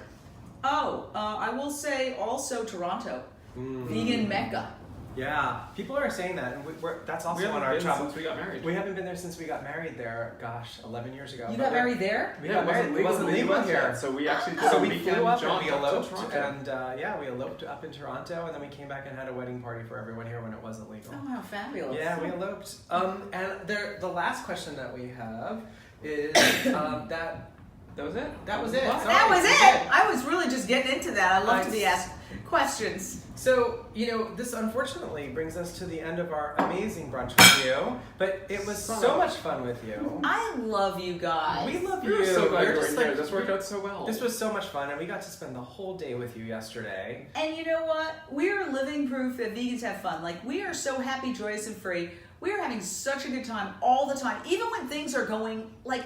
I will say also Toronto. Vegan Mecca. Yeah, people are saying that, and that's also on our travel. Since we got married. We haven't been there since we got married there. Gosh, 11 years ago. You got married there? We got married. It wasn't legal here, so we actually did a weekend flew up and we jaunt eloped, to Toronto. and we eloped up in Toronto, and then we came back and had a wedding party for everyone here when it wasn't legal. Oh, how fabulous! Yeah, we eloped. And the last question that we have is that. That was it. That was it. That was it. I was really just getting into that. I love to be asked questions. So, this unfortunately brings us to the end of our amazing brunch with you, but it was so much fun with you. I love you guys. We love you. We're so glad you were just here. This worked out so well. This was so much fun, and we got to spend the whole day with you yesterday. And you know what? We're living proof that vegans have fun. Like, we are so happy, joyous, and free. We are having such a good time all the time, even when things are going, like...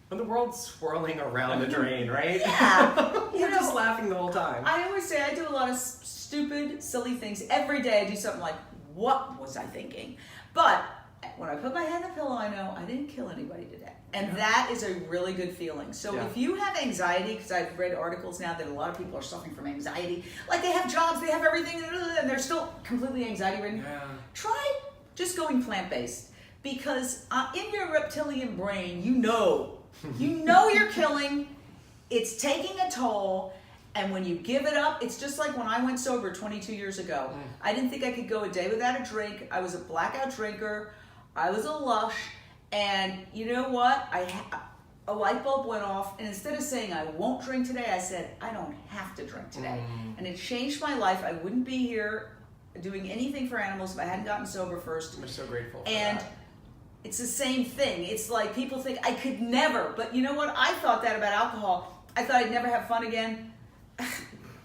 When the world's swirling around the drain, right? Yeah. We're just laughing the whole time. I always say I do a lot of stupid, silly things. Every day I do something like, what was I thinking? But when I put my head in the pillow, I know I didn't kill anybody today. And that is a really good feeling. So if you have anxiety, because I've read articles now that a lot of people are suffering from anxiety, like they have jobs, they have everything, and they're still completely anxiety-ridden. Yeah. Try just going plant-based. Because in your reptilian brain, you know you're killing, it's taking a toll, and when you give it up, it's just like when I went sober 22 years ago. I didn't think I could go a day without a drink. I was a blackout drinker. I was a lush, and you know what? A light bulb went off, and instead of saying I won't drink today, I said I don't have to drink today. And it changed my life. I wouldn't be here doing anything for animals if I hadn't gotten sober first. I'm so grateful for that. It's the same thing. It's like people think I could never, but you know what? I thought that about alcohol. I thought I'd never have fun again.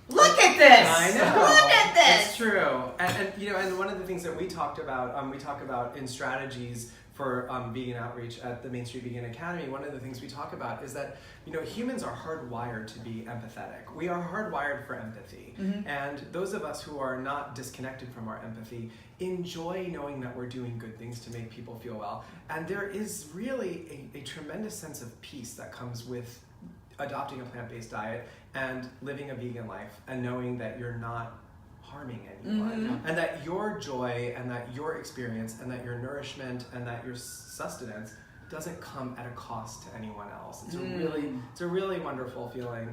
Look at this! I know. Look at this! It's true. And one of the things that we talk about in strategies for vegan outreach at the Main Street Vegan Academy, one of the things we talk about is that humans are hardwired to be empathetic. We are hardwired for empathy. And those of us who are not disconnected from our empathy enjoy knowing that we're doing good things to make people feel well. And there is really a tremendous sense of peace that comes with adopting a plant-based diet and living a vegan life and knowing that you're not harming anyone, and that your joy and that your experience and that your nourishment and that your sustenance doesn't come at a cost to anyone else. It's a really wonderful feeling.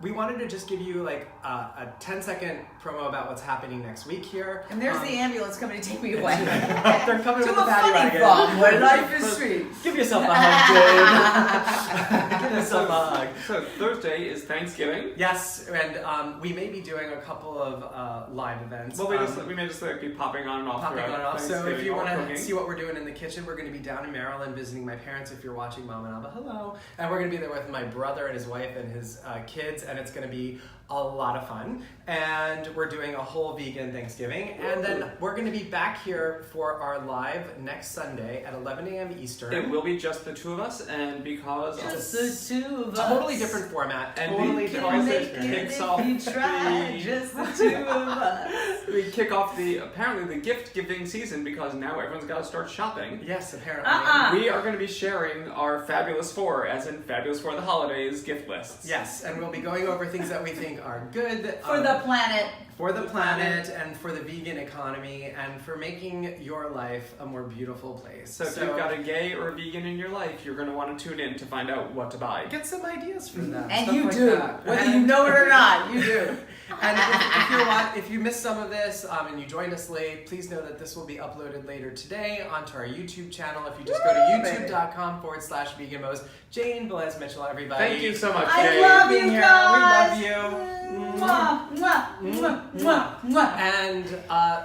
we wanted to just give you like a 10-second promo about what's happening next week here. And there's the ambulance coming to take me away. They're coming to with the a paddy funny wagon. farm where life is sweet. Give yourself a hug, Jane. Give yourself a hug. So Thursday is Thanksgiving. Yes, and we may be doing a couple of live events. Well, we may just like be popping on and off. Popping on and off. So if you want to cooking. see what we're doing in the kitchen, we're going to be down in Maryland visiting my parents. If you're watching, Mom and Abba, hello. And we're going to be there with my brother and his wife and his kids, and it's going to be a lot of fun. And we're doing a whole vegan Thanksgiving. And then we're going to be back here for our live next Sunday at 11 a.m. Eastern. It will be just the two of us, and because Just the two of us. Totally different format. And Totally we different. make it kicks off Just the two of us. we kick off apparently the gift giving season because now everyone's got to start shopping. Yes, apparently. We are going to be sharing our Fabulous Four, as in Fabulous for the Holidays gift lists. Yes, and we'll be going over things that we think are good For the planet. for the planet, and for the vegan economy, and for making your life a more beautiful place. So if you've got a gay or a vegan in your life, you're going to want to tune in to find out what to buy. get some ideas for them. And stuff you like do. that. Whether And- you know it or not, you do. And if you missed some of this and you joined us late, please know that this will be uploaded later today onto our YouTube channel. If you just go to youtube.com/veganmos. Jane Velez Mitchell, everybody. Thank you so much, I Jay. love you Being here. guys. We love you. Mwah, mwah, mwah, mwah, mwah. And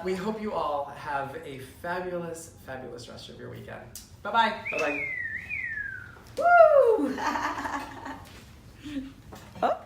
we hope you all have a fabulous, fabulous rest of your weekend. Bye-bye. Bye-bye. Woo! Oh.